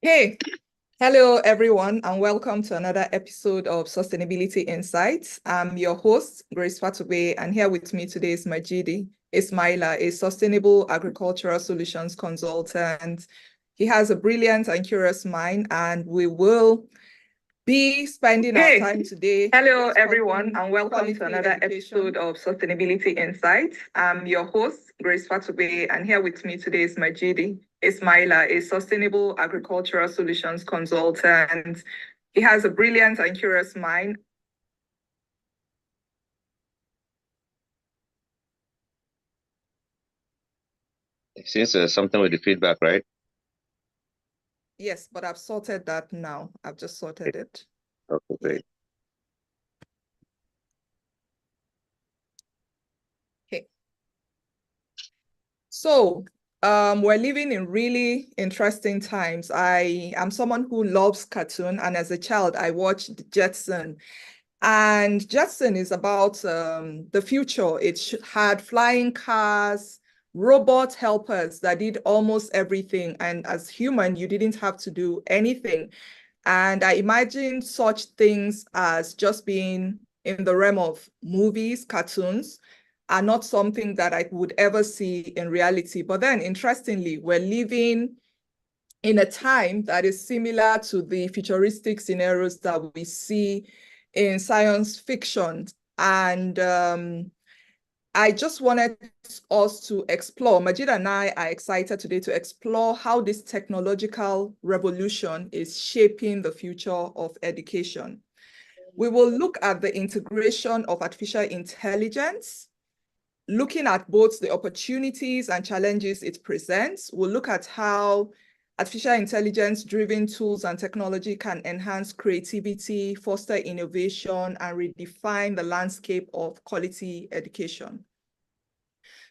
Hey, hello everyone, and welcome to another episode of Sustainability Insights. I'm your host, Grace Fatube, and here with me today is Majidi Ismaila, a sustainable agricultural solutions consultant. He has a brilliant and curious mind, and we will be spending our time today. Hello everyone, and welcome to another episode of Sustainability Insights. I'm your host, Grace Fatube, and here with me today is Majidi Ismaila, a sustainable agricultural solutions consultant. He has a brilliant and curious mind. It seems there's something with the feedback, right? Yes, but I've sorted that now. I've just sorted it. Okay, great. Okay. So we're living in really interesting times. I am someone who loves cartoon, and as a child, I watched Jetson. And Jetson is about the future. It had flying cars, robot helpers that did almost everything. And as human, you didn't have to do anything. And I imagine such things as just being in the realm of movies, cartoons, are not something that I would ever see in reality. But then, interestingly, we're living in a time that is similar to the futuristic scenarios that we see in science fiction. And I just wanted us to explore, Majid and I are excited today to explore how this technological revolution is shaping the future of education. We will look at the integration of artificial intelligence, looking at both the opportunities and challenges it presents. We'll look at how artificial intelligence-driven tools and technology can enhance creativity, foster innovation, and redefine the landscape of quality education.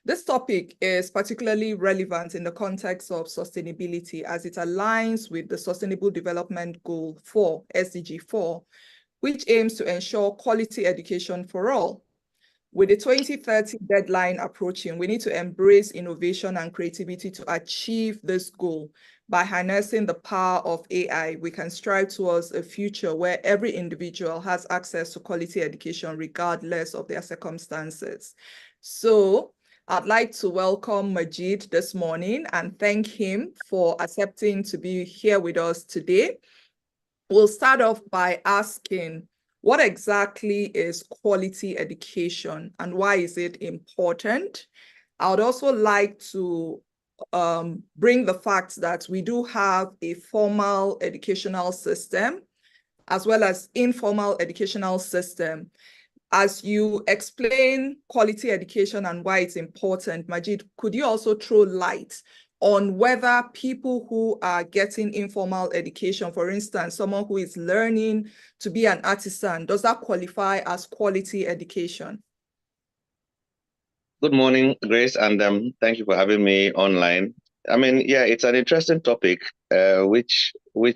This topic is particularly relevant in the context of sustainability as it aligns with the Sustainable Development Goal 4, SDG 4, which aims to ensure quality education for all. With the 2030 deadline approaching, we need to embrace innovation and creativity to achieve this goal. By harnessing the power of AI, we can strive towards a future where every individual has access to quality education regardless of their circumstances. So I'd like to welcome Majid this morning and thank him for accepting to be here with us today. We'll start off by asking, what exactly is quality education and why is it important? I would also like to bring the fact that we do have a formal educational system as well as informal educational system. As you explain quality education and why it's important, Majid, could you also throw light on whether people who are getting informal education, for instance, someone who is learning to be an artisan, does that qualify as quality education? Good morning, Grace, and thank you for having me online. I mean, yeah, it's an interesting topic, which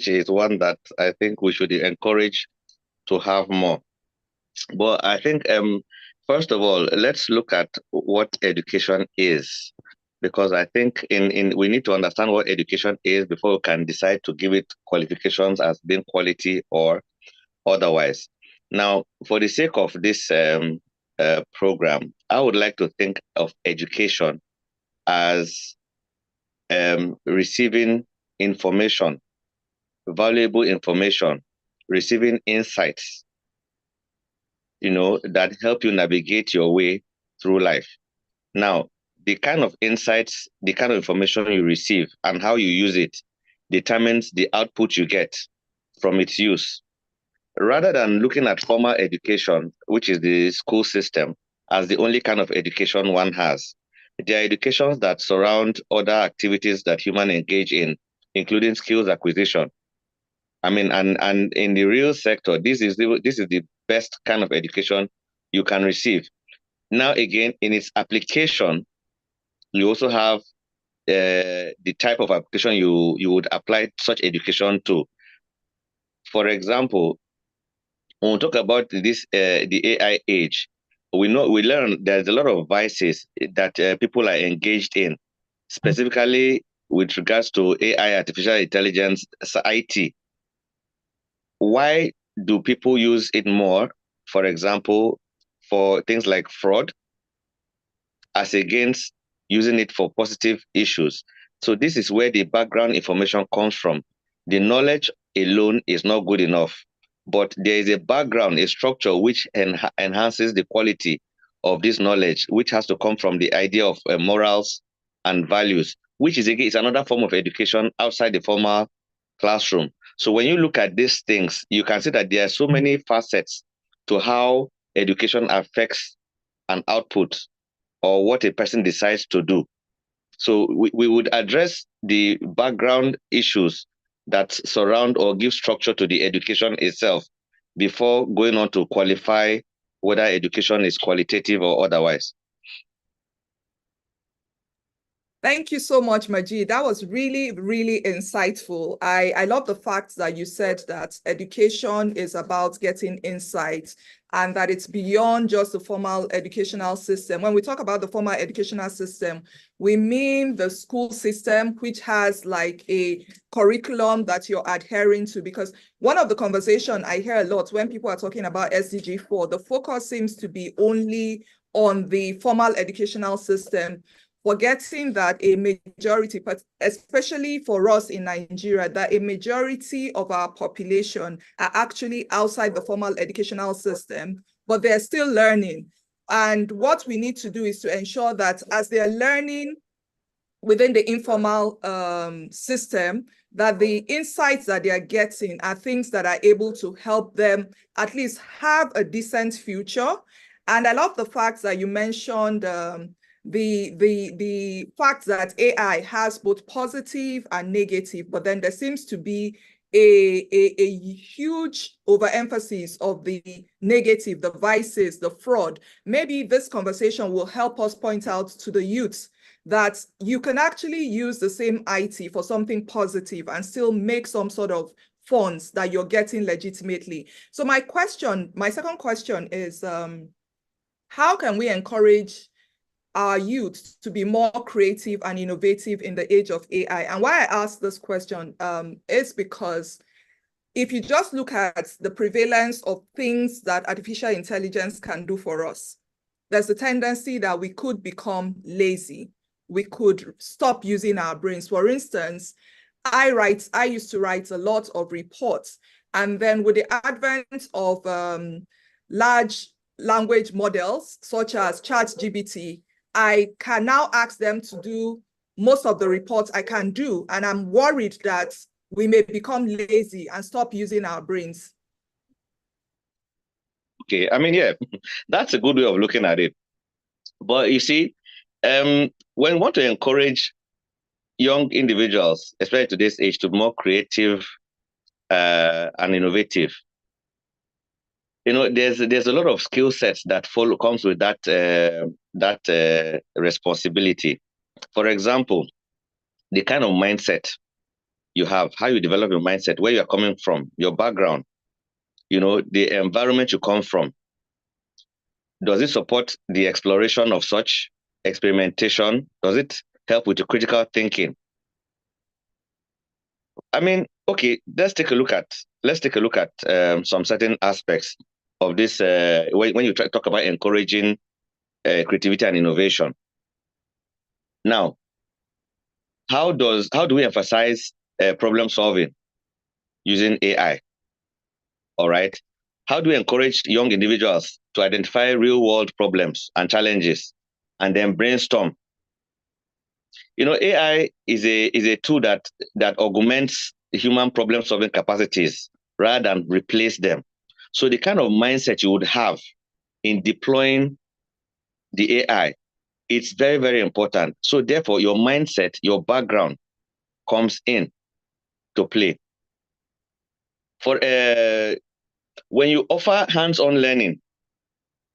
is one that I think we should encourage to have more. But I think, first of all, let's look at what education is, because I think in we need to understand what education is before we can decide to give it qualifications as being quality or otherwise. Now, for the sake of this program, I would like to think of education as receiving information, valuable information, receiving insights, that help you navigate your way through life. Now, the kind of insights, the kind of information you receive and how you use it determines the output you get from its use. Rather than looking at formal education, which is the school system, as the only kind of education one has, there are educations that surround other activities that humans engage in, including skills acquisition. I mean, and in the real sector, this is the best kind of education you can receive. Now, again, in its application, you also have the type of application you would apply such education to. For example, when we talk about the AI age, we learn there's a lot of vices that people are engaged in, specifically with regards to AI, artificial intelligence, IT. Why do people use it more, for example, for things like fraud, as against using it for positive issues? So this is where the background information comes from. The knowledge alone is not good enough, but there is a background, a structure which enhances the quality of this knowledge, which has to come from the idea of morals and values, which is again is another form of education outside the formal classroom. So when you look at these things, you can see that there are so many facets to how education affects an output or what a person decides to do. So we would address the background issues that surround or give structure to the education itself before going on to qualify whether education is qualitative or otherwise. Thank you so much, Majid. That was really, really insightful. I love the fact that you said that education is about getting insights and that it's beyond just the formal educational system. When we talk about the formal educational system, we mean the school system, which has like a curriculum that you're adhering to. Because one of the conversation I hear a lot when people are talking about SDG 4, the focus seems to be only on the formal educational system, forgetting that a majority, but especially for us in Nigeria, that a majority of our population are actually outside the formal educational system, but they're still learning. And what we need to do is to ensure that as they're learning within the informal system, that the insights that they are getting are things that are able to help them at least have a decent future. And I love the fact that you mentioned the fact that AI has both positive and negative, but then there seems to be a huge overemphasis of the negative, the vices, the fraud. Maybe this conversation will help us point out to the youths that you can actually use the same IT for something positive and still make some sort of funds that you're getting legitimately. So my second question is, how can we encourage our youth to be more creative and innovative in the age of AI? And why I ask this question is because if you just look at the prevalence of things that artificial intelligence can do for us, there's a tendency that we could become lazy. We could stop using our brains. For instance, I used to write a lot of reports. And then with the advent of large language models, such as ChatGPT, I can now ask them to do most of the reports I can do. And I'm worried that we may become lazy and stop using our brains. Okay, I mean, yeah, that's a good way of looking at it. But you see, when we want to encourage young individuals, especially today's age, to be more creative and innovative, there's a lot of skill sets that comes with that responsibility. For example, the kind of mindset you have, how you develop your mindset, where you're coming from, your background, the environment you come from. Does it support the exploration of such experimentation? Does it help with the critical thinking? I mean, okay, let's take a look at some certain aspects of this when you talk about encouraging creativity and innovation. Now, how do we emphasize problem solving using AI? All right. How do we encourage young individuals to identify real world problems and challenges and then brainstorm? AI is a tool that augments human problem solving capacities rather than replace them. So the kind of mindset you would have in deploying the AI, it's very, very important. So therefore, your mindset, your background comes in to play. For when you offer hands-on learning,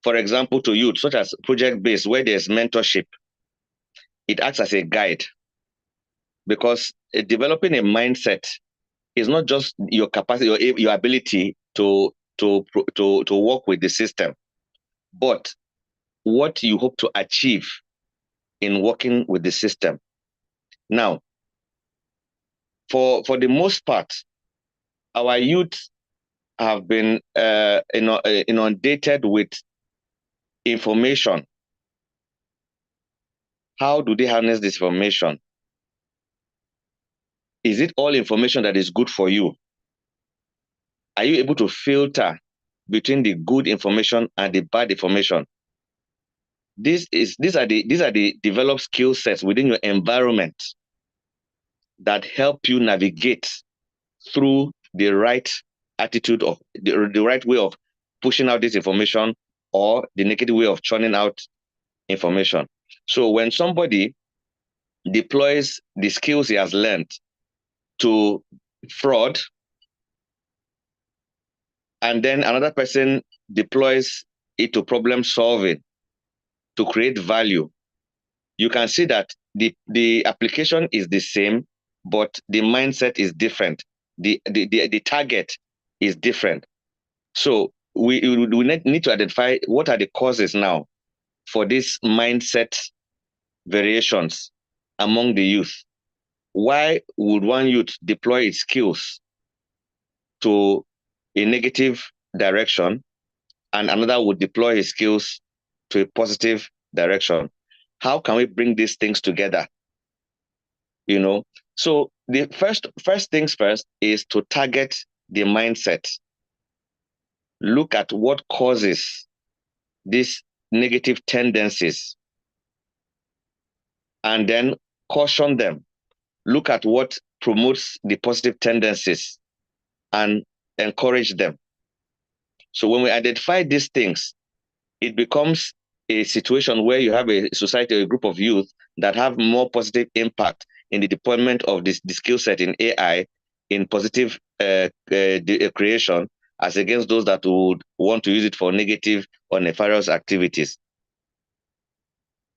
for example, to youth, such as project-based, where there's mentorship, it acts as a guide, because developing a mindset is not just your capacity, your ability to work with the system, but what you hope to achieve in working with the system. Now, for the most part, our youth have been inundated with information. How do they harness this information? Is it all information that is good for you? Are you able to filter between the good information and the bad information? These are the developed skill sets within your environment that help you navigate through the right attitude of the right way of pushing out this information or the negative way of churning out information. So when somebody deploys the skills he has learned to fraud, and then another person deploys it to problem solving, to create value, you can see that the application is the same, but the mindset is different. The target is different. So we need to identify what are the causes now for these mindset variations among the youth. Why would one youth deploy its skills to a negative direction and another would deploy his skills to a positive direction? How can we bring these things together? So the first things first is to target the mindset. Look at what causes these negative tendencies and then caution them. Look at what promotes the positive tendencies and encourage them. So when we identify these things, it becomes a situation where you have a society, a group of youth that have more positive impact in the deployment of the skill set in AI in positive creation, as against those that would want to use it for negative or nefarious activities.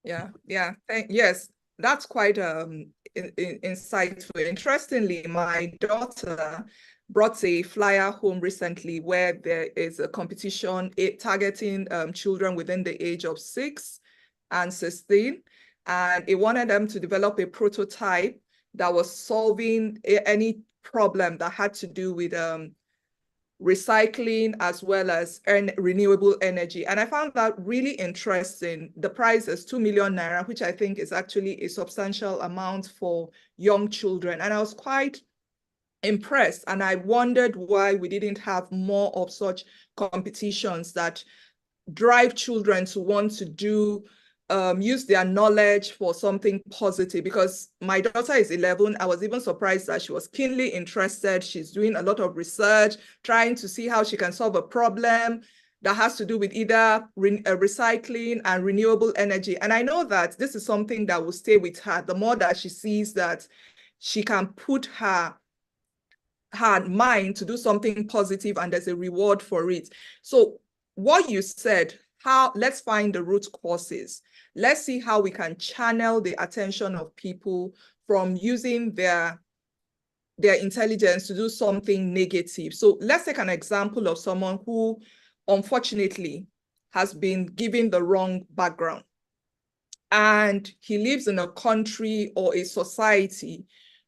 Yeah. Yes, that's quite insightful. Interestingly, my daughter brought a flyer home recently where there is a competition targeting children within the age of 6 and 16. And it wanted them to develop a prototype that was solving any problem that had to do with recycling as well as renewable energy. And I found that really interesting. The price is 2 million naira, which I think is actually a substantial amount for young children. And I was quite impressed. And I wondered why we didn't have more of such competitions that drive children to want to do use their knowledge for something positive. Because my daughter is 11. I was even surprised that she was keenly interested. She's doing a lot of research, trying to see how she can solve a problem that has to do with either recycling and renewable energy. And I know that this is something that will stay with her. The more that she sees that she can put her mind to do something positive and there's a reward for it. So what you said, let's find the root causes. Let's see how we can channel the attention of people from using their intelligence to do something negative. So let's take an example of someone who unfortunately has been given the wrong background and he lives in a country or a society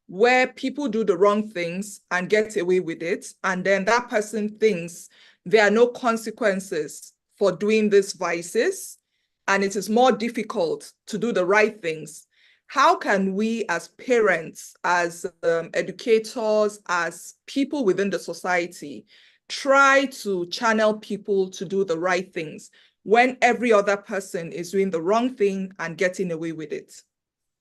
where people do the wrong things and get away with it. And then that person thinks there are no consequences for doing these vices, and it is more difficult to do the right things. How can we as parents, as educators, as people within the society, try to channel people to do the right things when every other person is doing the wrong thing and getting away with it?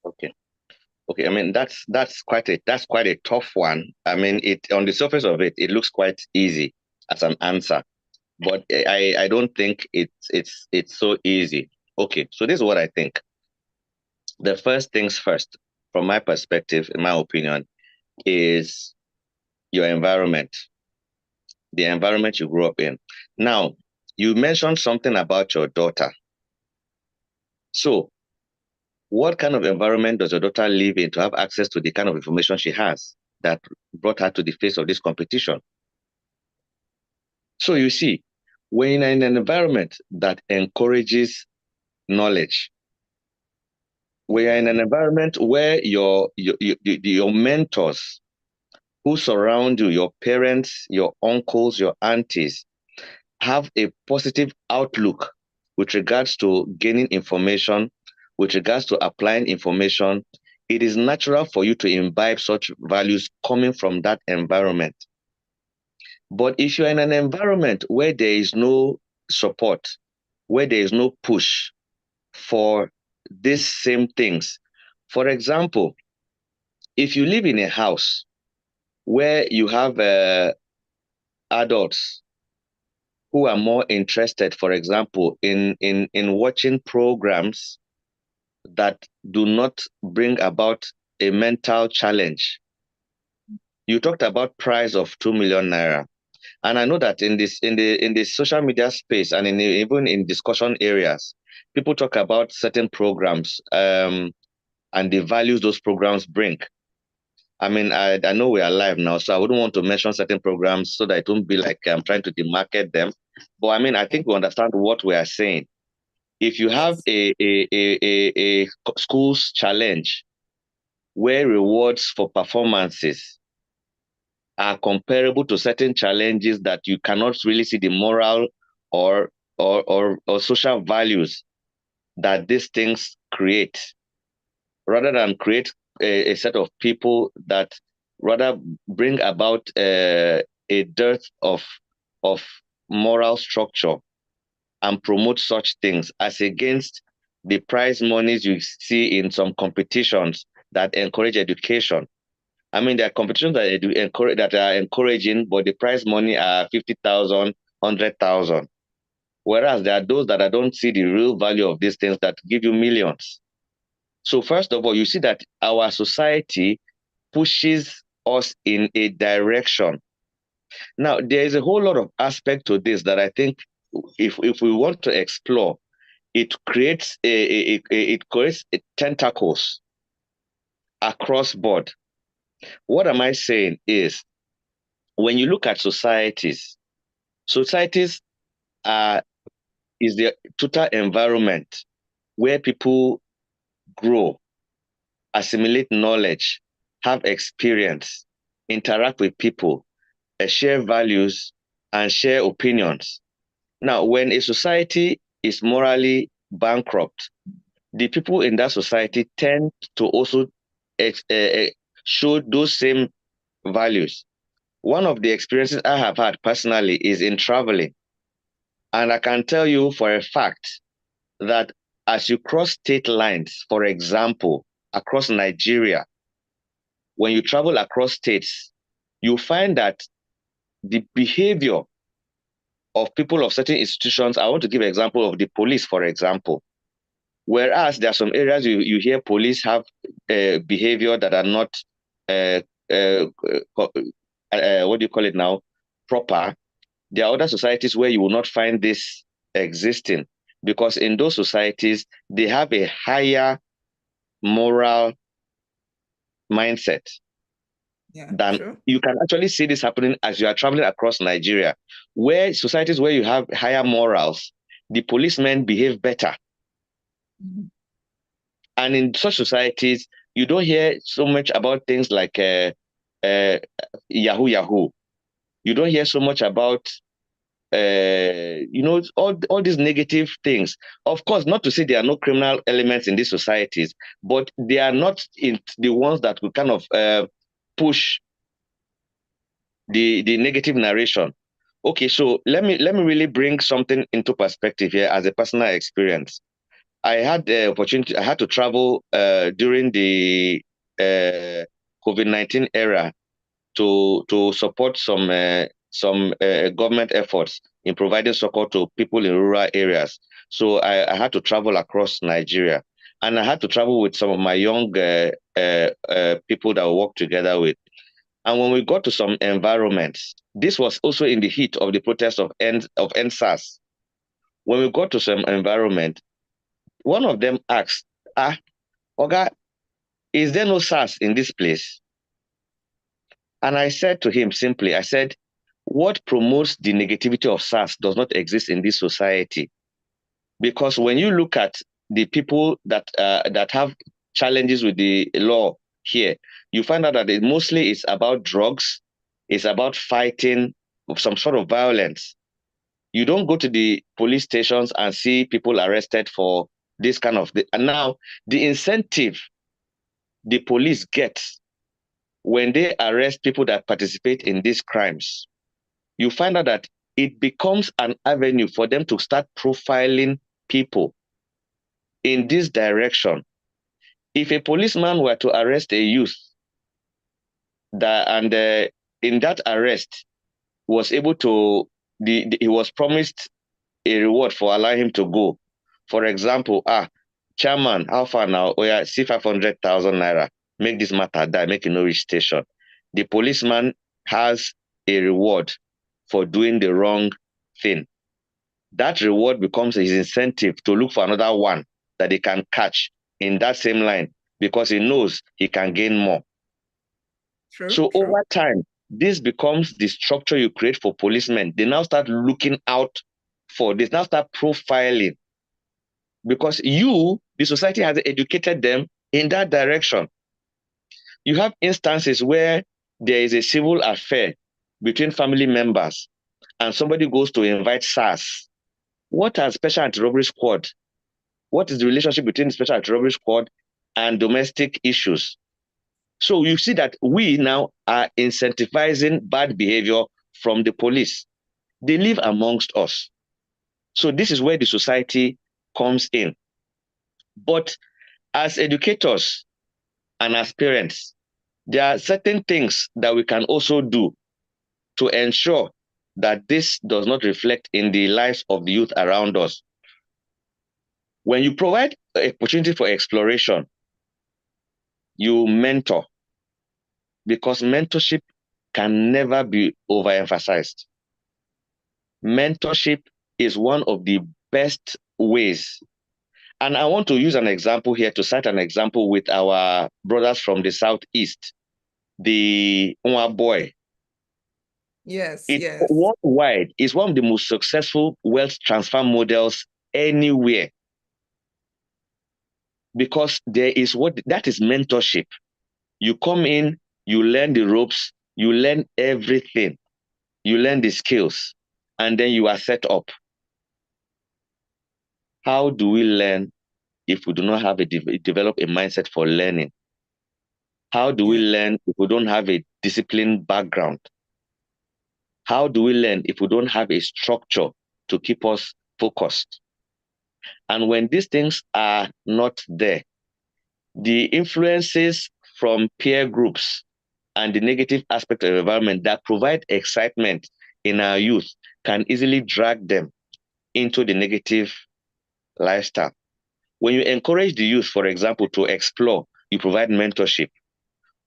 Okay, I mean that's quite a tough one. I mean, on the surface of it, it looks quite easy as an answer, but I don't think it's so easy. Okay, so this is what I think. The first things first, from my perspective, in my opinion, is your environment, the environment you grew up in. Now, you mentioned something about your daughter. So, what kind of environment does your daughter live in to have access to the kind of information she has that brought her to the face of this competition? So you see, when you're in an environment that encourages knowledge, when you're in an environment where your mentors who surround you, your parents, your uncles, your aunties, have a positive outlook with regards to gaining information, with regards to applying information, it is natural for you to imbibe such values coming from that environment. But if you're in an environment where there is no support, where there is no push for these same things, for example, if you live in a house where you have adults who are more interested, for example, in watching programs that do not bring about a mental challenge. You talked about price of 2 million naira. And I know that in the social media space and even in discussion areas, people talk about certain programs and the values those programs bring. I mean, I know we are live now, so I wouldn't want to mention certain programs so that it won't be like I'm trying to demarket them. But I mean, I think we understand what we are saying. If you have a school's challenge where rewards for performances are comparable to certain challenges that you cannot really see the moral or social values that these things create, rather than create a set of people that rather bring about a dearth of moral structure and promote such things as against the prize monies you see in some competitions that encourage education. I mean, there are competitions that are encouraging, but the prize money are 50,000, 100,000. Whereas there are those that I don't see the real value of these things that give you millions. So first of all, you see that our society pushes us in a direction. Now, there is a whole lot of aspect to this that I think if we want to explore, it creates tentacles across board. What am I saying is, when you look at societies is the total environment where people grow, assimilate knowledge, have experience, interact with people, share values, and share opinions. Now, when a society is morally bankrupt, the people in that society tend to also show those same values. One of the experiences I have had personally is in traveling. And I can tell you for a fact that as you cross state lines, for example, across Nigeria, when you travel across states, you find that the behavior of people of certain institutions, I want to give an example of the police, for example. Whereas there are some areas you hear police have behavior that are not, what do you call it now, proper. There are other societies where you will not find this existing, because in those societies, they have a higher moral mindset. Yeah, Than true. you can actually see this happening as you are traveling across Nigeria, where societies where you have higher morals, the policemen behave better. Mm-hmm. And in such societies, you don't hear so much about things like Yahoo Yahoo. You don't hear so much about all these negative things. Of course, not to say there are no criminal elements in these societies, but they are not in the ones that will kind of push the negative narration. Okay, so let me really bring something into perspective here as a personal experience. I had the opportunity. I had to travel during the COVID-19 era to support some government efforts in providing support to people in rural areas. So I had to travel across Nigeria, and I had to travel with some of my young people that we work together with. And when we got to some environments, this was also in the heat of the protest of NSAS. When we got to some environment, one of them asked, Oga, is there no SARS in this place? And I said to him simply, I said, what promotes the negativity of SARS does not exist in this society. Because when you look at the people that have challenges with the law here, you find out that it mostly is about drugs, it's about fighting some sort of violence. You don't go to the police stations and see people arrested for this kind of thing. And now the incentive the police get when they arrest people that participate in these crimes, you find out that it becomes an avenue for them to start profiling people in this direction. If a policeman were to arrest a youth and in that arrest was able to, he was promised a reward for allowing him to go. For example, chairman, how far now? Oh yeah, see 500,000 naira. Make this matter die, make it no reach station. The policeman has a reward for doing the wrong thing. That reward becomes his incentive to look for another one that he can catch in that same line because he knows he can gain more. So over time, this becomes the structure you create for policemen. They now start looking out for this, now start profiling because the society has educated them in that direction. You have instances where there is a civil affair between family members and somebody goes to invite SARS. What are Special Anti-Robbery Squad? What is the relationship between the Special Anti-Robbery Squad and domestic issues? So you see that we now are incentivizing bad behavior from the police. They live amongst us. So this is where the society comes in. But as educators and as parents, there are certain things that we can also do to ensure that this does not reflect in the lives of the youth around us. When you provide an opportunity for exploration, you mentor, because mentorship can never be overemphasized. Mentorship is one of the best ways. And I want to use an example here to cite an example with our brothers from the Southeast, the Nwa Boy. Yes. Worldwide, it's one of the most successful wealth transfer models anywhere. Because that is mentorship. You come in, you learn the ropes, you learn everything, you learn the skills, and then you are set up. How do we learn if we do not have develop a mindset for learning? How do we learn if we don't have a disciplined background? How do we learn if we don't have a structure to keep us focused? And when these things are not there, the influences from peer groups and the negative aspect of the environment that provide excitement in our youth can easily drag them into the negative lifestyle. When you encourage the youth, for example, to explore, you provide mentorship.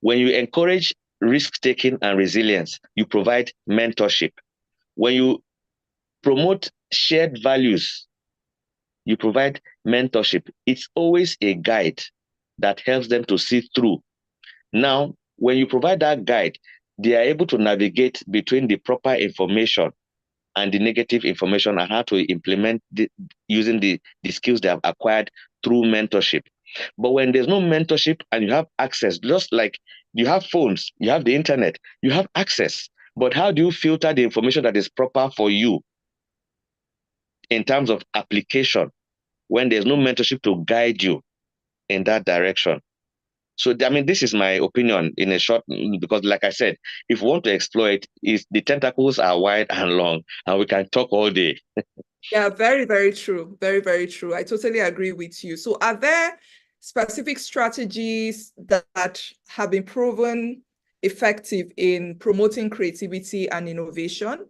When you encourage risk-taking and resilience, you provide mentorship. When you promote shared values, you provide mentorship. It's always a guide that helps them to see through. Now, when you provide that guide, they are able to navigate between the proper information and the negative information and how to implement using the skills they have acquired through mentorship. But when there's no mentorship and you have access, just like you have phones, you have the internet, you have access. But how do you filter the information that is proper for you in terms of application when there's no mentorship to guide you in that direction? So, I mean, this is my opinion in a short, because like I said, if we want to exploit, the tentacles are wide and long, and we can talk all day. Yeah, very, very true. Very, very true. I totally agree with you. So are there specific strategies that have been proven effective in promoting creativity and innovation?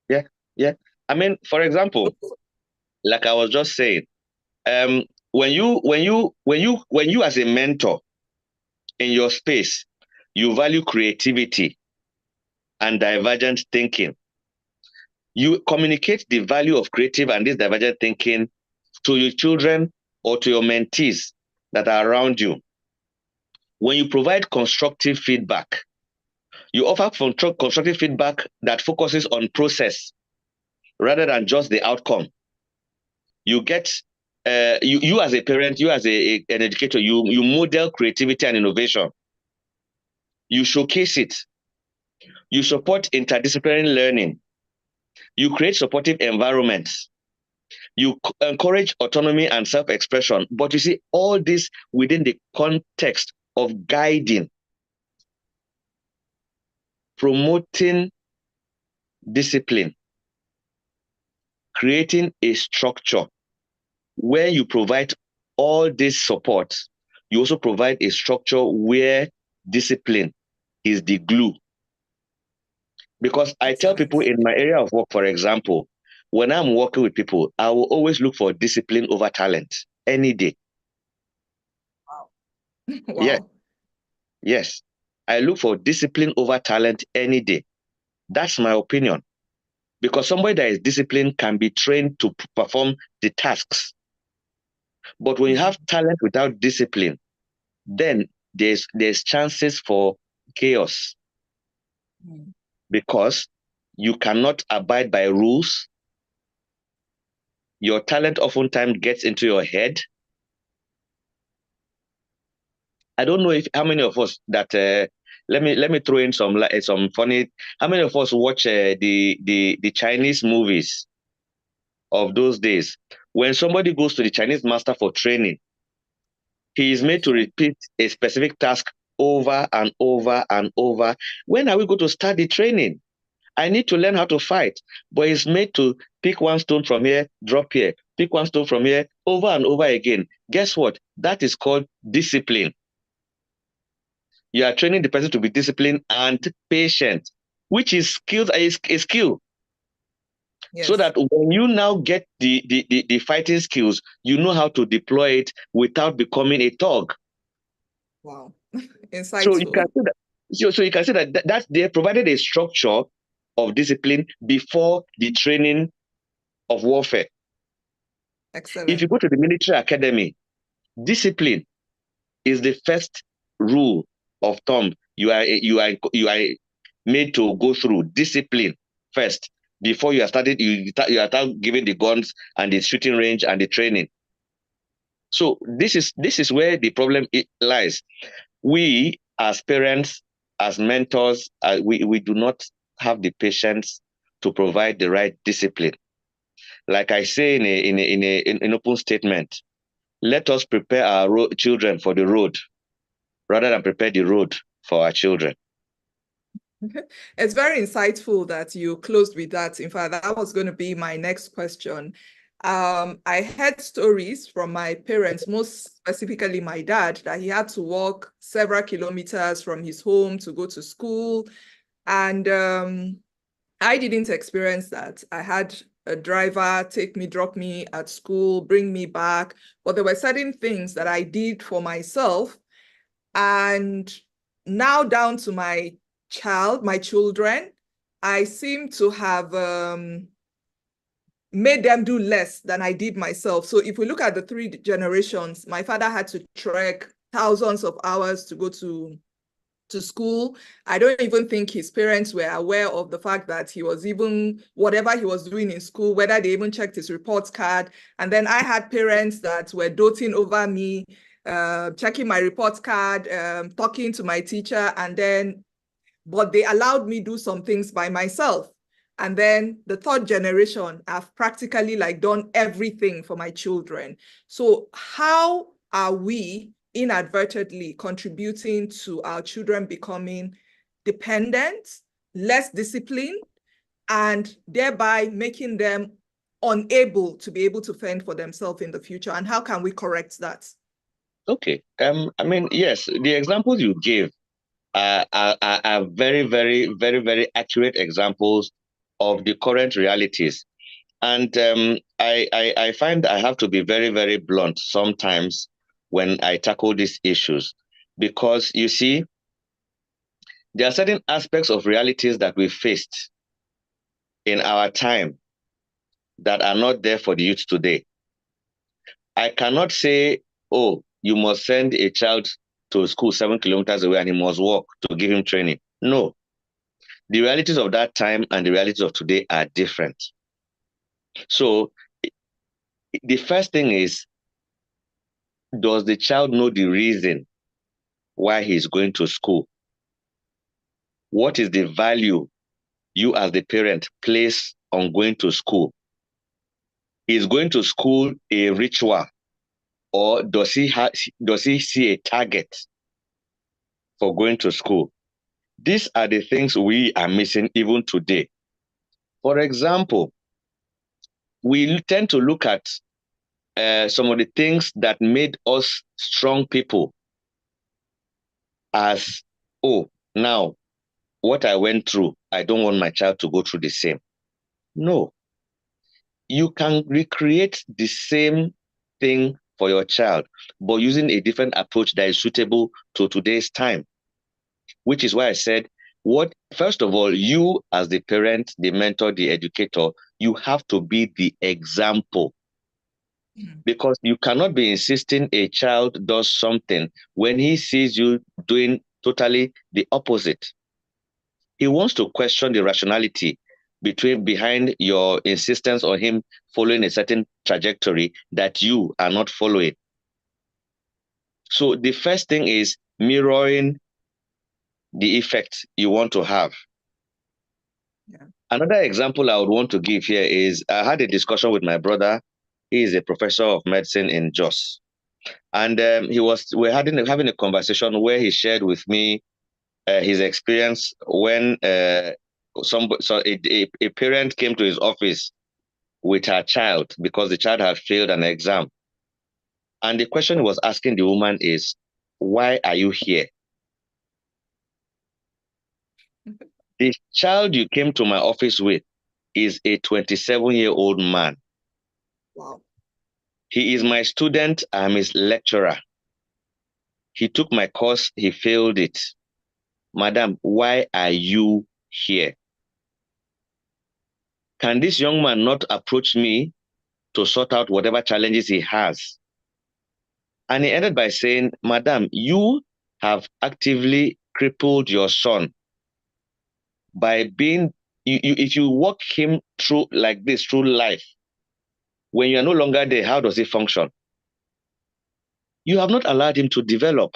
Yeah. I mean, for example, like I was just saying, when you as a mentor in your space, you value creativity and divergent thinking. You communicate the value of creative and this divergent thinking to your children or to your mentees that are around you. When you provide constructive feedback, you offer constructive feedback that focuses on process rather than just the outcome. You get you as a parent, you as an educator, you model creativity and innovation. You showcase it. You support interdisciplinary learning. You create supportive environments. You encourage autonomy and self-expression. But you see, all this within the context of guiding, promoting discipline, creating a structure where you provide all this support. You also provide a structure where discipline is the glue. Because I tell people in my area of work, for example, when I'm working with people, I will always look for discipline over talent any day. Wow. Yes. Yes. I look for discipline over talent any day. That's my opinion. Because somebody that is disciplined can be trained to perform the tasks. But when you have talent without discipline, then there's chances for chaos. Because you cannot abide by rules. Your talent oftentimes gets into your head. I don't know if how many of us that let me throw in some funny. How many of us watch the Chinese movies of those days? When somebody goes to the Chinese master for training, he is made to repeat a specific task over and over and over. When are we going to start the training? I need to learn how to fight, but he's made to pick one stone from here, drop here, pick one stone from here, over and over again. Guess what? That is called discipline. You are training the person to be disciplined and patient, which is skills a skill. Yes. So that when you now get the fighting skills, you know how to deploy it without becoming a thug. Wow. Insightful. So you can see that. So you can see that they provided a structure of discipline before the training of warfare. Excellent. If you go to the military academy, discipline is the first rule of thumb. You are made to go through discipline first before you are started. You are giving the guns and the shooting range and the training. So this is where the problem lies. We as parents, as mentors, we do not have the patience to provide the right discipline. Like I say in an open statement, let us prepare our children for the road rather than prepare the road for our children. It's very insightful that you closed with that. In fact, that was going to be my next question. I heard stories from my parents, most specifically my dad, that he had to walk several kilometers from his home to go to school. And I didn't experience that. I had a driver take me, drop me at school, bring me back. But there were certain things that I did for myself. And now down to my children, I seem to have made them do less than I did myself. So if we look at the 3 generations, my father had to trek thousands of hours to go to school. I don't even think his parents were aware of the fact that he was even, whatever he was doing in school, whether they even checked his report card. And then I had parents that were doting over me, checking my report card, talking to my teacher, but they allowed me do some things by myself. And then the 3rd generation, I've practically done everything for my children. So how are we inadvertently contributing to our children becoming dependent, less disciplined, and thereby making them unable to be able to fend for themselves in the future? And how can we correct that? Okay. I mean, yes, the examples you gave are very, very, very, very accurate examples of the current realities. And I find I have to be very, very blunt sometimes when I tackle these issues, because you see, there are certain aspects of realities that we faced in our time that are not there for the youth today. I cannot say, oh, you must send a child to school 7 kilometers away and he must walk to give him training. No. The realities of that time and the realities of today are different. So the first thing is does the child know the reason why he's going to school? What is the value you as the parent place on going to school? Is going to school a ritual, or does he see a target for going to school? These are the things we are missing even today. For example, we tend to look at some of the things that made us strong people as, oh, now what I went through, I don't want my child to go through the same. No, you can recreate the same thing for your child, but using a different approach that is suitable to today's time. Which is why I said, first of all, you as the parent, the mentor, the educator, you have to be the example. Because you cannot be insisting a child does something when he sees you doing totally the opposite. He wants to question the rationality behind your insistence on him following a certain trajectory that you are not following. So the first thing is mirroring the effect you want to have. Yeah. Another example I would want to give here is I had a discussion with my brother. He is a professor of medicine in Jos. And we're having a conversation where he shared with me his experience when a parent came to his office with her child because the child had failed an exam. And the question he was asking the woman is, why are you here? The child you came to my office with is a 27-year-old man. Wow. He is my student. I'm his lecturer. He took my course. He failed it. Madam, why are you here? Can this young man not approach me to sort out whatever challenges he has? And he ended by saying, Madam, you have actively crippled your son by being, if you walk him through like this, through life, when you are no longer there, how does he function? You have not allowed him to develop.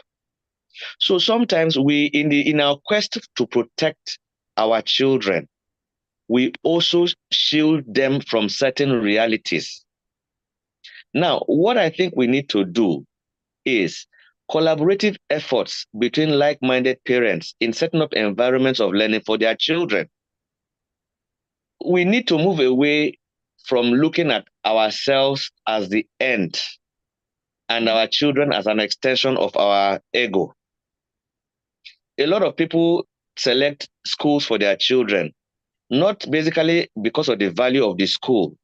So sometimes in our quest to protect our children, we also shield them from certain realities. Now, what I think we need to do is collaborative efforts between like-minded parents in setting up environments of learning for their children. We need to move away from looking at ourselves as the end and our children as an extension of our ego. A lot of people select schools for their children, not basically because of the value of the school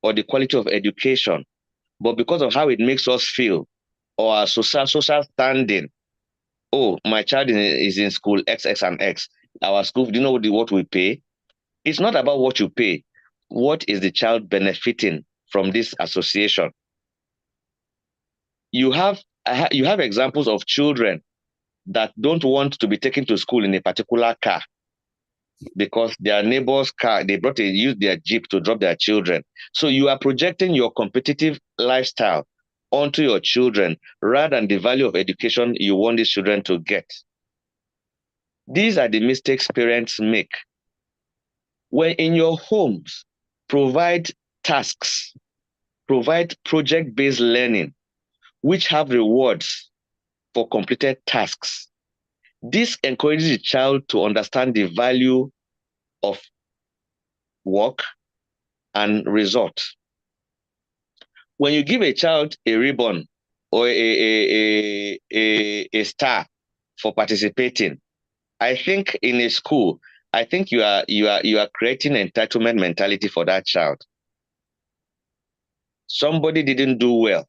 or the quality of education, but because of how it makes us feel or our social standing. Oh, my child is in school X, X, and X. Our school, do you know what we pay? It's not about what you pay. What is the child benefiting from this association? You have examples of children that don't want to be taken to school in a particular car because their neighbor's car, they used their Jeep to drop their children. So you are projecting your competitive lifestyle onto your children rather than the value of education you want these children to get. These are the mistakes parents make. When in your homes, provide tasks, provide project-based learning, which have rewards for completed tasks. This encourages the child to understand the value of work and result. When you give a child a ribbon or a star for participating, I think in a school, I think you are creating entitlement mentality for that child. Somebody didn't do well.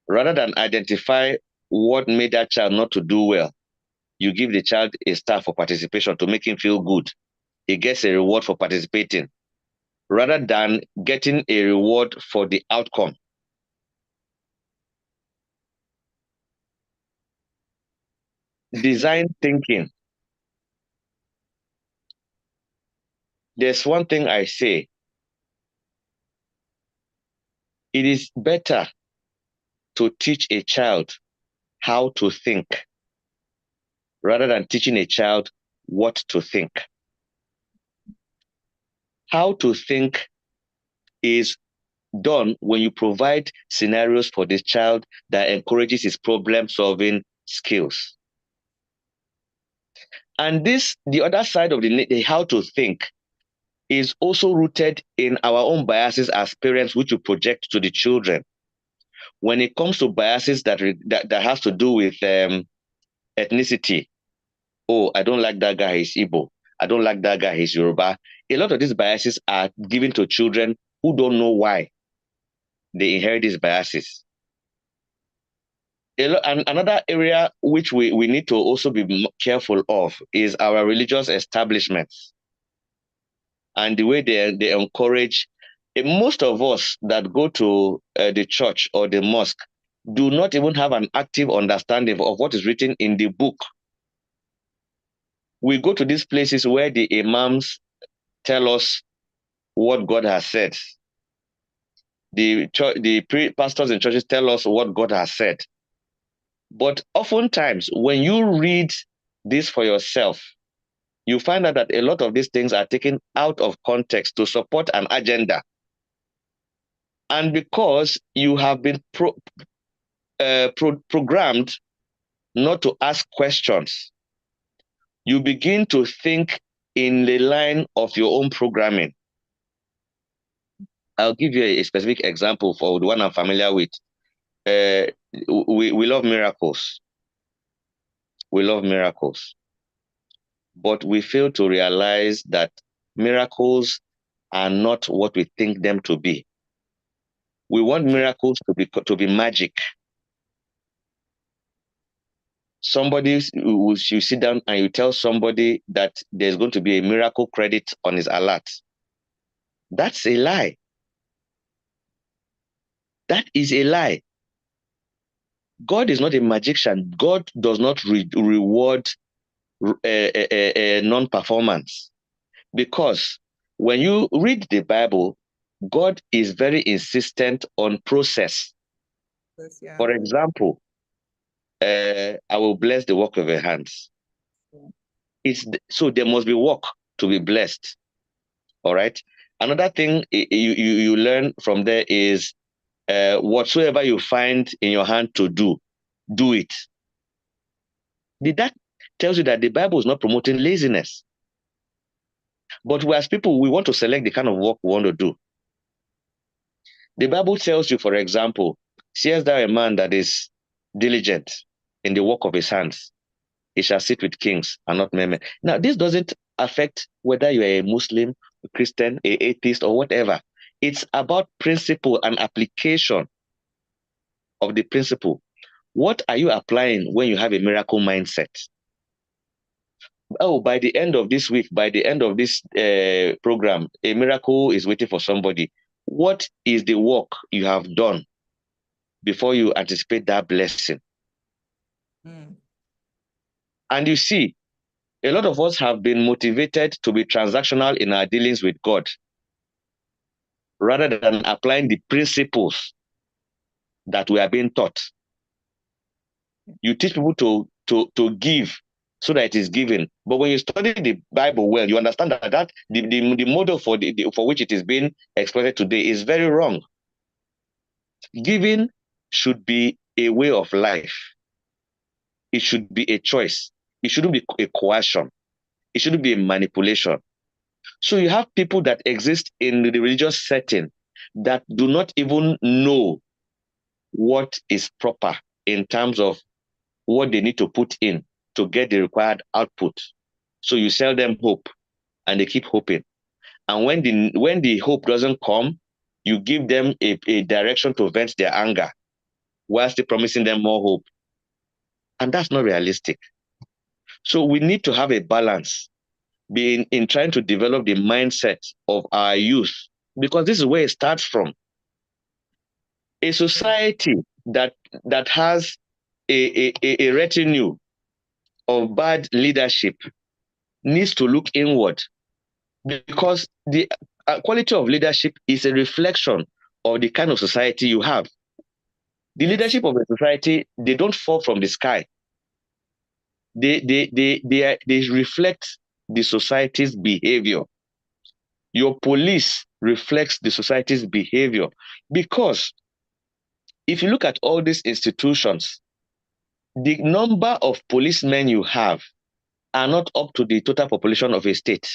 Rather than identify what made that child not to do well, you give the child a star for participation to make him feel good. He gets a reward for participating, rather than getting a reward for the outcome. Design thinking. There's one thing I say. It is better to teach a child how to think rather than teaching a child what to think. How to think is done when you provide scenarios for this child that encourages his problem-solving skills. And this, the other side of the how to think, is also rooted in our own biases as parents, which we project to the children. When it comes to biases that has to do with ethnicity, oh, I don't like that guy, he's Igbo. I don't like that guy, he's Yoruba. A lot of these biases are given to children who don't know why they inherit these biases. And another area which we need to also be careful of is our religious establishments and the way they encourage. Most of us that go to the church or the mosque do not even have an active understanding of what is written in the book. We go to these places where the imams tell us what God has said. The pastors in churches tell us what God has said. But oftentimes, when you read this for yourself, you find out that a lot of these things are taken out of context to support an agenda. And because you have been programmed not to ask questions, you begin to think in the line of your own programming. I'll give you a specific example for the one I'm familiar with. We love miracles. We love miracles. But we fail to realize that miracles are not what we think them to be. We want miracles to be magic. You sit down and you tell somebody that there's going to be a miracle credit on his alert. That's a lie. That is a lie. God is not a magician. God does not reward non-performance. Because when you read the Bible, God is very insistent on process. Yes, yeah. For example, I will bless the work of your hands. Yeah. So there must be work to be blessed. All right. Another thing you learn from there is whatsoever you find in your hand to do it. That tells you that the Bible is not promoting laziness. But we as people, we want to select the kind of work we want to do. The Bible tells you, for example, seest thou a man that is diligent in the work of his hands, he shall sit with kings and not men. Now, this doesn't affect whether you're a Muslim, a Christian, an atheist, or whatever. It's about principle and application of the principle. What are you applying when you have a miracle mindset? Oh, by the end of this week, by the end of this program, a miracle is waiting for somebody. What is the work you have done before you anticipate that blessing? Mm. And you see, a lot of us have been motivated to be transactional in our dealings with God rather than applying the principles that we are being taught. You teach people to give so that it is given. But when you study the Bible well, you understand that the model for which it is being exploited today is very wrong. Giving should be a way of life. It should be a choice. It shouldn't be a coercion. It shouldn't be a manipulation. So you have people that exist in the religious setting that do not even know what is proper in terms of what they need to put in to get the required output. So you sell them hope and they keep hoping. And when the hope doesn't come, you give them a direction to vent their anger while still promising them more hope. And that's not realistic. So we need to have a balance in trying to develop the mindset of our youth, because this is where it starts from. A society that has a retinue of bad leadership needs to look inward, because the quality of leadership is a reflection of the kind of society you have. The Yes. leadership of a society, they don't fall from the sky. They reflect the society's behavior. Your police reflects the society's behavior, because if you look at all these institutions, the number of policemen you have are not up to the total population of a state.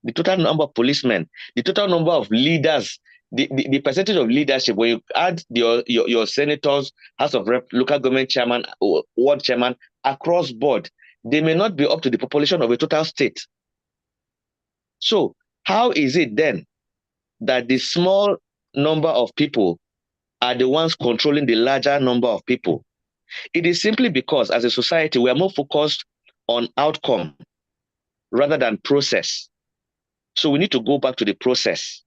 The total number of policemen, the total number of leaders, the percentage of leadership, when you add your senators, House of Rep, local government chairman, or ward chairman across board, they may not be up to the population of a total state. So how is it then that the small number of people are the ones controlling the larger number of people? It is simply because as a society, we are more focused on outcome rather than process. So we need to go back to the process,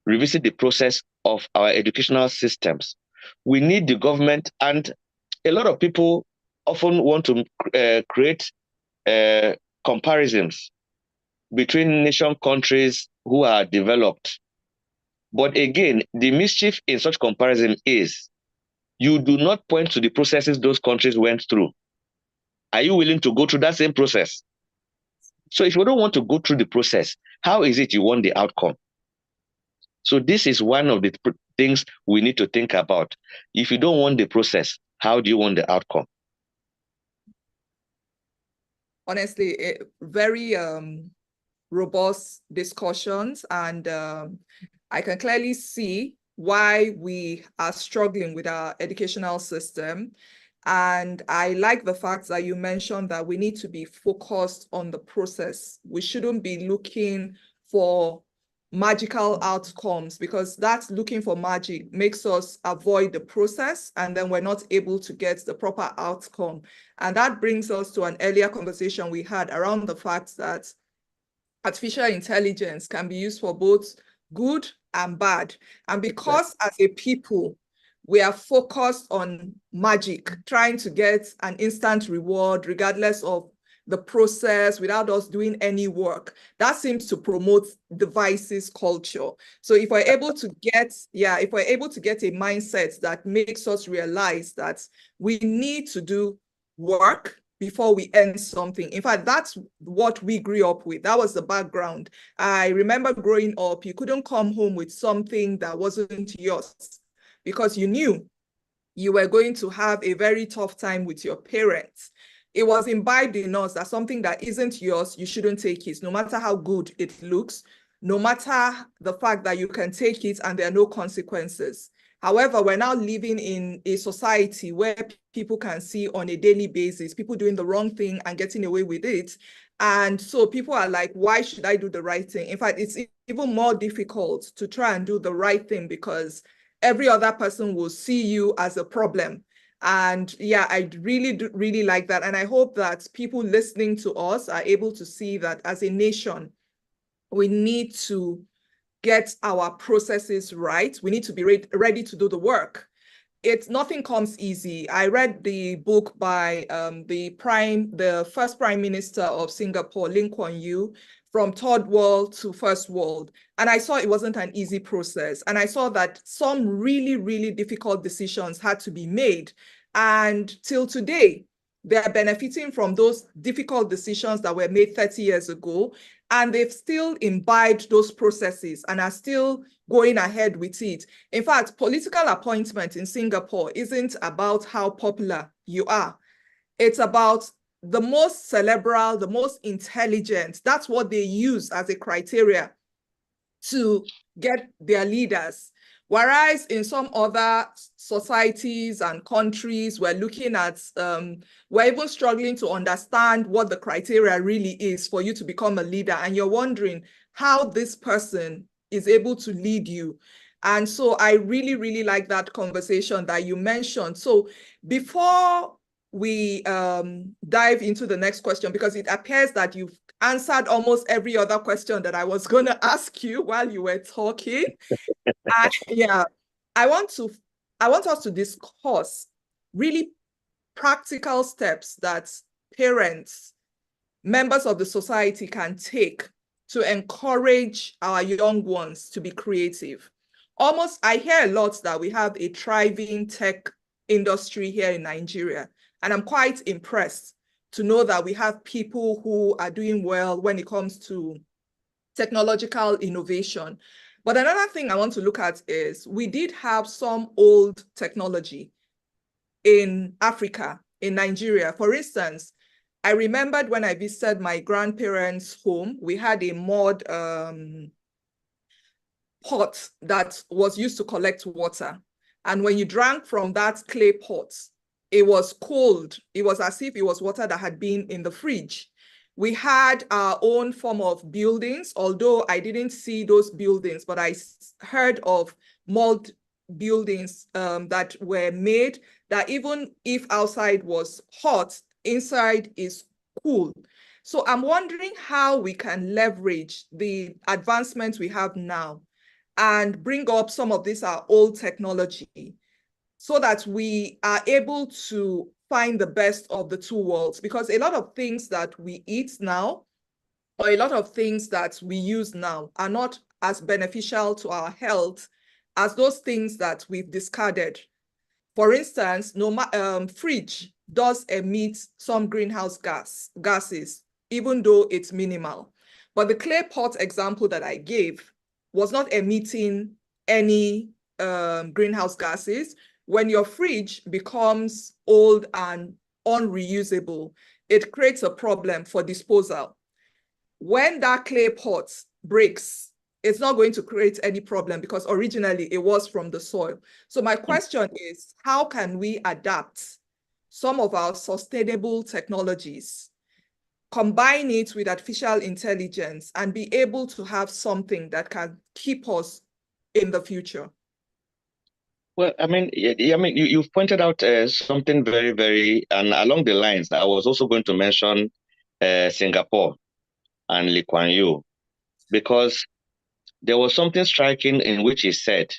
revisit the process of our educational systems. We need the government, and a lot of people often want to create comparisons between nation countries who are developed. But again, the mischief in such comparison is you do not point to the processes those countries went through. Are you willing to go through that same process? So if you don't want to go through the process, how is it you want the outcome? So this is one of the things we need to think about. If you don't want the process, how do you want the outcome? Honestly, very robust discussions, and I can clearly see why we are struggling with our educational system. And I like the fact that you mentioned that we need to be focused on the process. We shouldn't be looking for magical outcomes, because that's looking for magic makes us avoid the process, and then we're not able to get the proper outcome. And that brings us to an earlier conversation we had around the fact that artificial intelligence can be used for both good and bad. And because as a people, we are focused on magic, trying to get an instant reward regardless of the process, without us doing any work, that seems to promote devices culture. So if we're able to get, if we're able to get a mindset that makes us realize that we need to do work before we earn something. In fact, that's what we grew up with. That was the background. I remember growing up, you couldn't come home with something that wasn't yours, because you knew you were going to have a very tough time with your parents. It was imbibed in us that something that isn't yours, you shouldn't take it, no matter how good it looks, no matter the fact that you can take it and there are no consequences. However, we're now living in a society where people can see on a daily basis people doing the wrong thing and getting away with it. And so people are like, why should I do the right thing? In fact, it's even more difficult to try and do the right thing because every other person will see you as a problem. And I really like that. And I hope that people listening to us are able to see that as a nation, we need to get our processes right. We need to be ready to do the work. Nothing comes easy. I read the book by the first Prime Minister of Singapore, Lee Kuan Yew, From Third World to First World. And I saw it wasn't an easy process. And I saw that some really, really difficult decisions had to be made. And till today, they're benefiting from those difficult decisions that were made 30 years ago. And they've still imbibed those processes and are still going ahead with it. In fact, political appointment in Singapore isn't about how popular you are. It's about the most cerebral, the most intelligent. That's what they use as a criteria to get their leaders. Whereas in some other societies and countries, we're looking at, we're even struggling to understand what the criteria really is for you to become a leader. And you're wondering how this person is able to lead you. And so I really, really like that conversation that you mentioned. So before we dive into the next question, because it appears that you've answered almost every other question that I was going to ask you while you were talking. I want us to discuss really practical steps that parents, members of the society can take to encourage our young ones to be creative. almost, I hear a lot that we have a thriving tech industry here in Nigeria. And I'm quite impressed to know that we have people who are doing well when it comes to technological innovation. But another thing I want to look at is we did have some old technology in Africa, in Nigeria. For instance, I remembered when I visited my grandparents' home, we had a mud pot that was used to collect water. And when you drank from that clay pot, it was cold. It was as if it was water that had been in the fridge. We had our own form of buildings, although I didn't see those buildings, but I heard of mold buildings that were made that even if outside was hot, inside is cool. So I'm wondering how we can leverage the advancements we have now and bring up some of this our old technology so that we are able to find the best of the two worlds. Because a lot of things that we eat now or a lot of things that we use now are not as beneficial to our health as those things that we've discarded. For instance, fridge does emit some greenhouse gases, even though it's minimal. But the clay pot example that I gave was not emitting any greenhouse gases. When your fridge becomes old and unreusable, it creates a problem for disposal. When that clay pot breaks, it's not going to create any problem because originally it was from the soil. So my question is, how can we adapt some of our sustainable technologies, combine it with artificial intelligence, and be able to have something that can keep us in the future? Well, I mean, you've pointed out something very, very, and along the lines, I was also going to mention Singapore and Lee Kuan Yew, because there was something striking in which he said,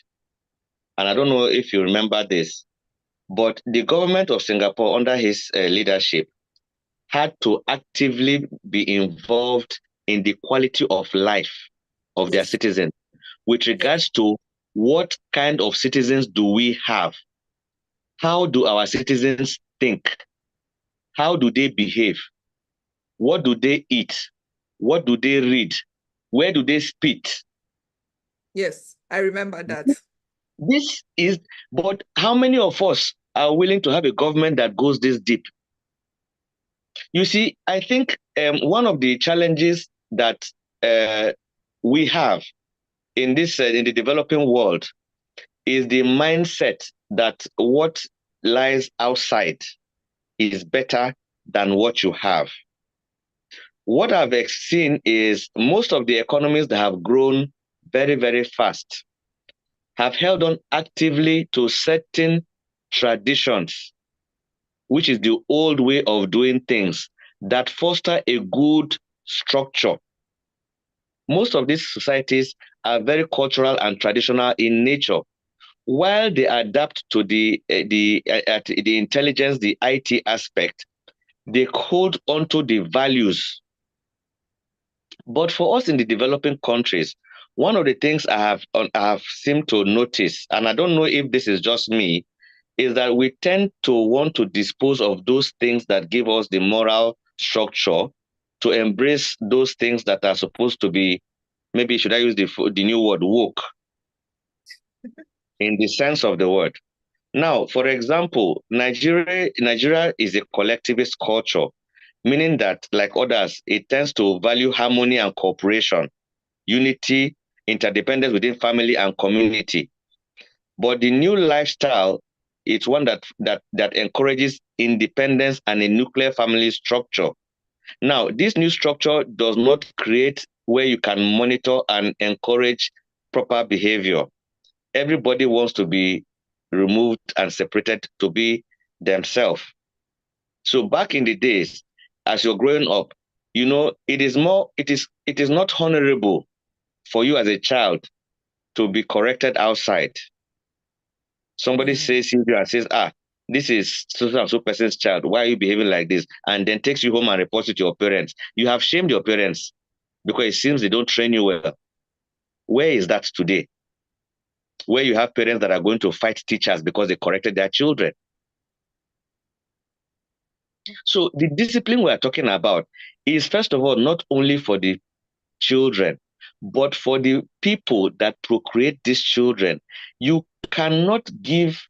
and I don't know if you remember this, but the government of Singapore under his leadership had to actively be involved in the quality of life of their citizens with regards to what kind of citizens do we have? How do our citizens think? How do they behave? What do they eat? What do they read? Where do they spit? Yes, I remember that. This is, but how many of us are willing to have a government that goes this deep? You see, I think one of the challenges that we have in this in the developing world is the mindset that what lies outside is better than what you have. What I've seen is most of the economies that have grown very, very fast have held on actively to certain traditions, which is the old way of doing things that foster a good structure. Most of these societies are very cultural and traditional in nature. While they adapt to the intelligence, the IT aspect, they hold onto the values. But for us in the developing countries, one of the things I have seemed to notice, and I don't know if this is just me, is that we tend to want to dispose of those things that give us the moral structure to embrace those things that are supposed to be, maybe should I use the new word, woke, in the sense of the word. Now, for example, Nigeria is a collectivist culture, meaning that, like others, it tends to value harmony and cooperation, unity, interdependence within family and community. But the new lifestyle is one that encourages independence and a nuclear family structure. Now, this new structure does not create where you can monitor and encourage proper behavior. Everybody wants to be removed and separated to be themselves. So back in the days, as you're growing up, it is not honorable for you as a child to be corrected outside. Somebody sees you and says, this is so and so person's child. Why are you behaving like this? And then takes you home and reports it to your parents. You have shamed your parents because it seems they don't train you well. Where is that today? where you have parents that are going to fight teachers because they corrected their children. So the discipline we are talking about is, first of all, not only for the children, but for the people that procreate these children. You cannot give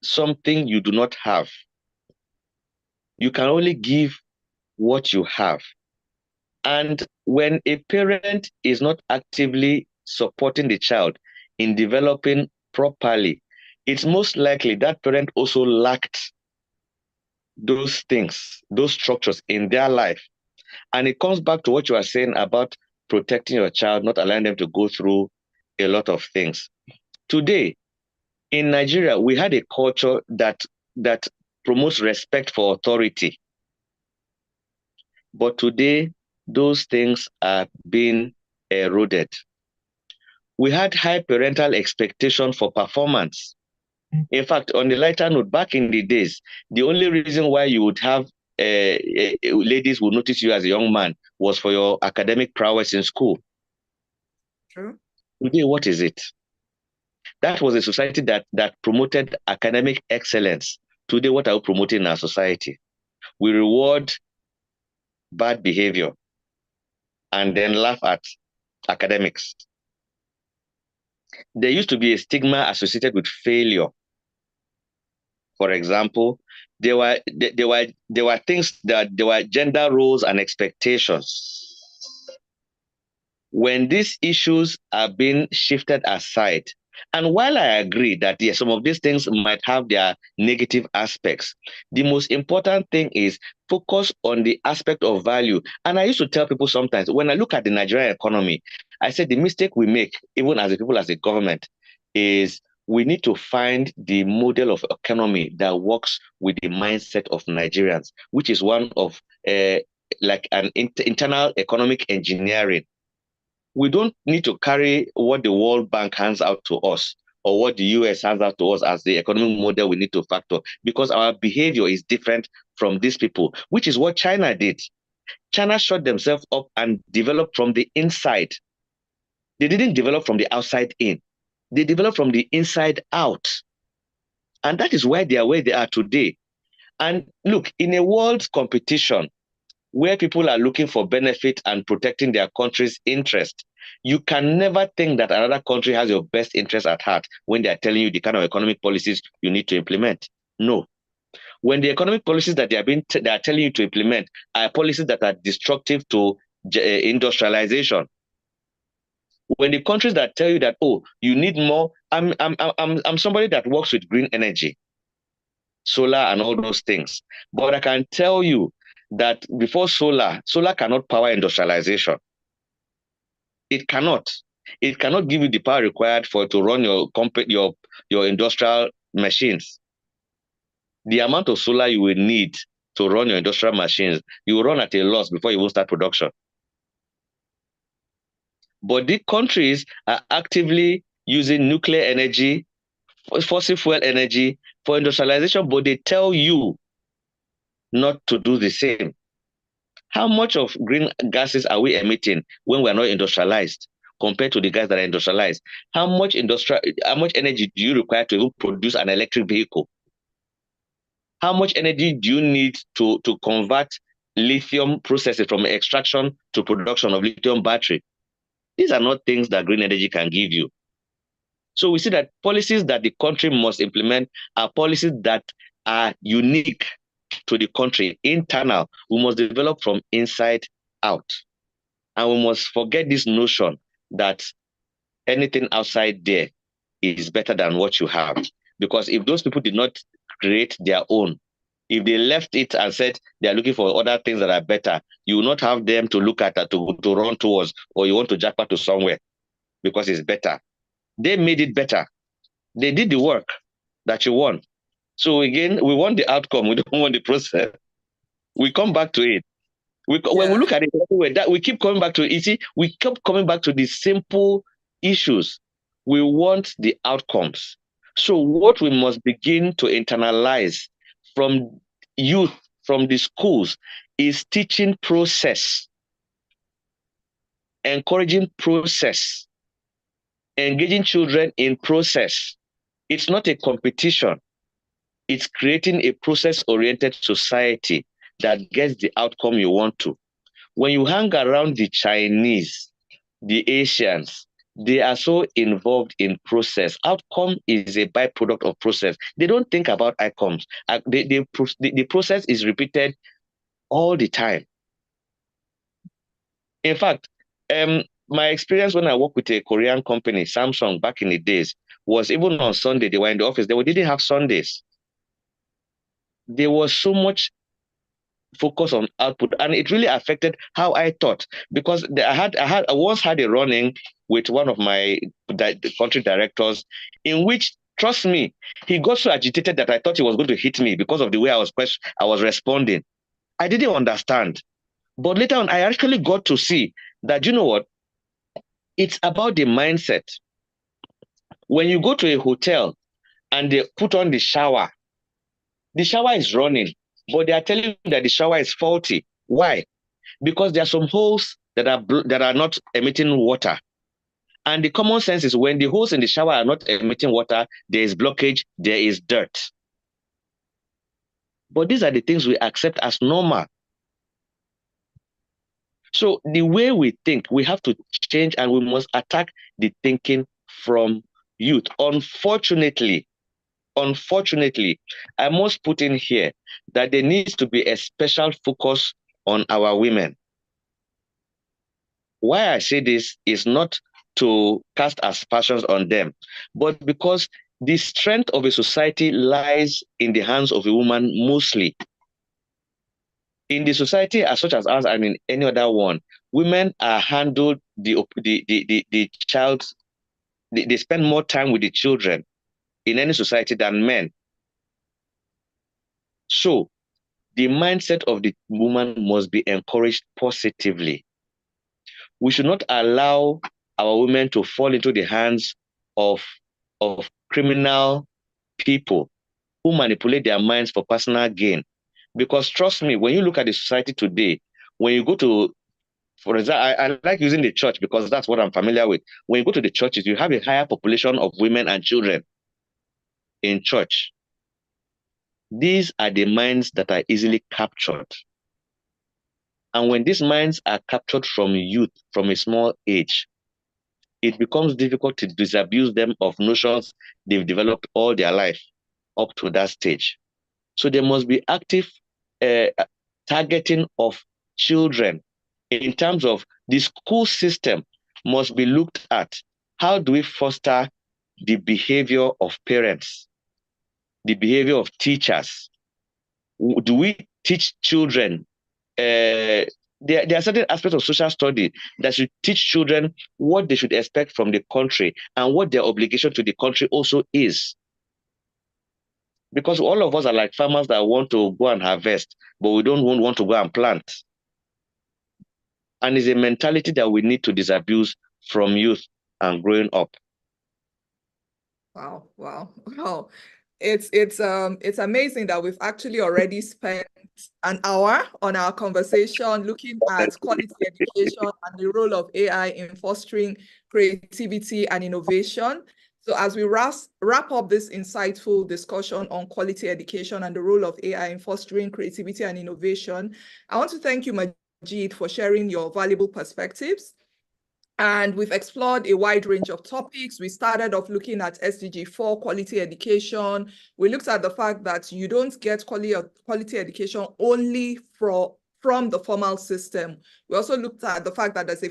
something you do not have. You can only give what you have. And when a parent is not actively supporting the child in developing properly, it's most likely that parent also lacked those things, those structures in their life. And it comes back to what you are saying about protecting your child, not allowing them to go through a lot of things. Today, in Nigeria, we had a culture that promotes respect for authority. But today, those things are being eroded. We had high parental expectation for performance. In fact, on the lighter note, back in the days, the only reason why you would have ladies would notice you as a young man was for your academic prowess in school. True. Today, what is it? That was a society that promoted academic excellence. Today, what are we promoting in our society? We reward bad behavior and then laugh at academics. There used to be a stigma associated with failure. For example, there were things that there were gender roles and expectations. When these issues are being shifted aside, and while I agree that yes, some of these things might have their negative aspects, the most important thing is focus on the aspect of value. And I used to tell people sometimes, when I look at the Nigerian economy, I said the mistake we make, even as a people, as a government, is we need to find the model of economy that works with the mindset of Nigerians, which is one of like an internal economic engineering. We don't need to carry what the World Bank hands out to us or what the US hands out to us as the economic model we need to factor, because our behavior is different from these people, which is what China did. China shut themselves up and developed from the inside. They didn't develop from the outside in. They developed from the inside out. And that is why they are where they are today. And look, in a world competition where people are looking for benefit and protecting their country's interest, you can never think that another country has your best interest at heart when they are telling you the kind of economic policies you need to implement. No. When the economic policies that they are telling you to implement are policies that are destructive to industrialization, when the countries that tell you that, oh, you need more, I'm somebody that works with green energy, solar and all those things, but I can tell you that before solar cannot power industrialization. It cannot. It cannot give you the power required to run your industrial machines. The amount of solar you will need to run your industrial machines, you will run at a loss before you will start production. But the countries are actively using nuclear energy, fossil fuel energy for industrialization, but they tell you not to do the same. How much of green gases are we emitting when we are not industrialized compared to the guys that are industrialized? How much energy do you require to even produce an electric vehicle? How much energy do you need to convert lithium processes from extraction to production of lithium battery? These are not things that green energy can give you. So we see that policies that the country must implement are policies that are unique to the country, internal. We must develop from inside out. And we must forget this notion that anything outside there is better than what you have. Because if those people did not create their own, if they left it and said they are looking for other things that are better, you will not have them to look at to run towards, or you want to jackpot to somewhere because it's better. They made it better. They did the work that you want. So again, we want the outcome. We don't want the process. We come back to it. When we look at it, we keep coming back to it. You see, we keep coming back to the simple issues. We want the outcomes. So what we must begin to internalize from youth, from the schools, is teaching process, encouraging process, engaging children in process. It's not a competition. It's creating a process-oriented society that gets the outcome you want to. When you hang around the Chinese, the Asians, they are so involved in process. Outcome is a byproduct of process. They don't think about outcomes. The process is repeated all the time. In fact, my experience when I worked with a Korean company, Samsung, back in the days, was even on Sunday, they were in the office, they didn't have Sundays. There was so much focus on output, and it really affected how I thought, because I once had a run-in with one of my country directors, in which, trust me, he got so agitated that I thought he was going to hit me because of the way I was responding. I didn't understand. But later on, I actually got to see that, you know what? It's about the mindset. When you go to a hotel and they put on the shower is running, but they are telling you that the shower is faulty. Why? Because there are some holes that are not emitting water. And the common sense is when the holes in the shower are not emitting water, there is blockage, there is dirt. But these are the things we accept as normal. So the way we think, we have to change, and we must attack the thinking from youth. Unfortunately, I must put in here that there needs to be a special focus on our women. Why I say this is not to cast aspersions on them, but because the strength of a society lies in the hands of a woman mostly. In the society as such as ours and in any other one, women are handled the child. They spend more time with the children in any society than men. So the mindset of the woman must be encouraged positively. We should not allow our women to fall into the hands of criminal people who manipulate their minds for personal gain. Because trust me, when you look at the society today, when you go to, for example, I like using the church because that's what I'm familiar with. When you go to the churches, you have a higher population of women and children in church. These are the minds that are easily captured. And when these minds are captured from youth, from a small age, it becomes difficult to disabuse them of notions they've developed all their life up to that stage. So there must be active targeting of children in terms of the school system must be looked at. How do we foster the behavior of parents, the behavior of teachers? Do we teach children? There are certain aspects of social study that should teach children what they should expect from the country and what their obligation to the country also is. Because all of us are like farmers that want to go and harvest, but we don't want to go and plant. And it's a mentality that we need to disabuse from youth and growing up. Wow. It's amazing that we've actually already spent an hour on our conversation looking at quality education and the role of AI in fostering creativity and innovation. So as we wrap up this insightful discussion on quality education and the role of AI in fostering creativity and innovation, I want to thank you, Majid, for sharing your valuable perspectives. And we've explored a wide range of topics. We started off looking at SDG 4, quality education. We looked at the fact that you don't get quality education only from the formal system. We also looked at the fact that there's a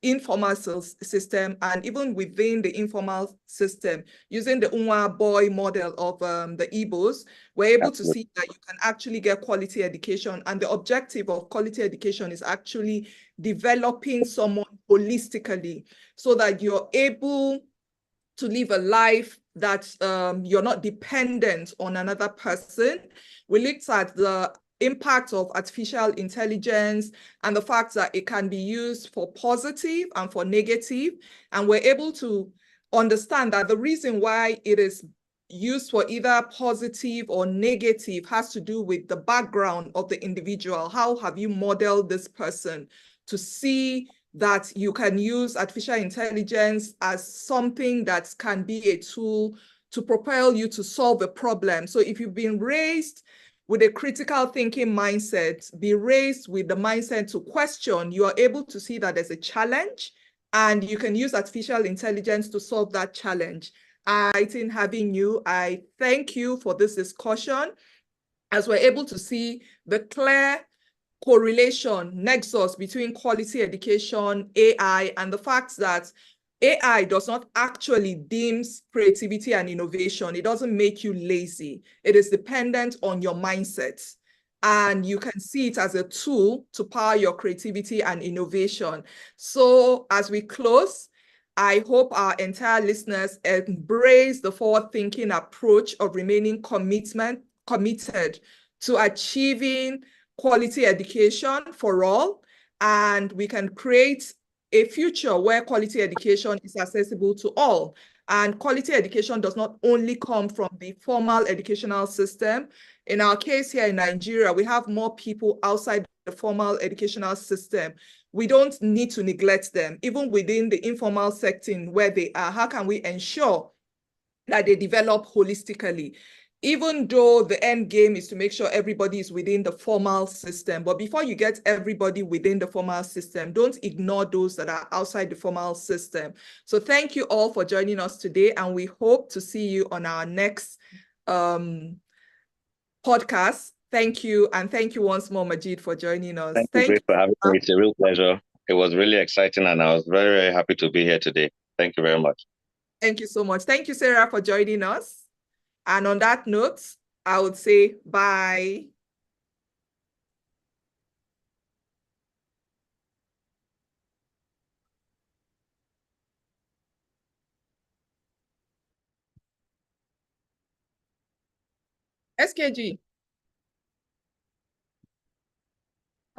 informal system, and even within the informal system, using the Unwa boy model of the Igbos, we're able to see that you can actually get quality education. And the objective of quality education is actually developing someone holistically so that you're able to live a life that you're not dependent on another person. We looked at the impact of artificial intelligence and the fact that it can be used for positive and for negative. And we're able to understand that the reason why it is used for either positive or negative has to do with the background of the individual. How have you modeled this person to see that you can use artificial intelligence as something that can be a tool to propel you to solve a problem. So if you've been raised with a critical thinking mindset, be raised with the mindset to question, you are able to see that there's a challenge and you can use artificial intelligence to solve that challenge. In having you, I thank you for this discussion as we're able to see the clear correlation, nexus between quality education, AI, and the fact that AI does not actually dim creativity and innovation. It doesn't make you lazy. It is dependent on your mindset. And you can see it as a tool to power your creativity and innovation. So as we close, I hope our entire listeners embrace the forward-thinking approach of remaining committed to achieving quality education for all, and we can create a future where quality education is accessible to all. And quality education does not only come from the formal educational system. In our case here in Nigeria, we have more people outside the formal educational system. We don't need to neglect them. Even within the informal setting where they are, how can we ensure that they develop holistically? Even though the end game is to make sure everybody is within the formal system. But before you get everybody within the formal system, don't ignore those that are outside the formal system. So thank you all for joining us today, and we hope to see you on our next podcast. Thank you, and thank you once more, Majid, for joining us. Thank you, Grace, for having me. It's a real pleasure. It was really exciting, and I was very, very happy to be here today. Thank you very much. Thank you so much. Thank you, Sarah, for joining us. And on that note, I would say bye. SKG.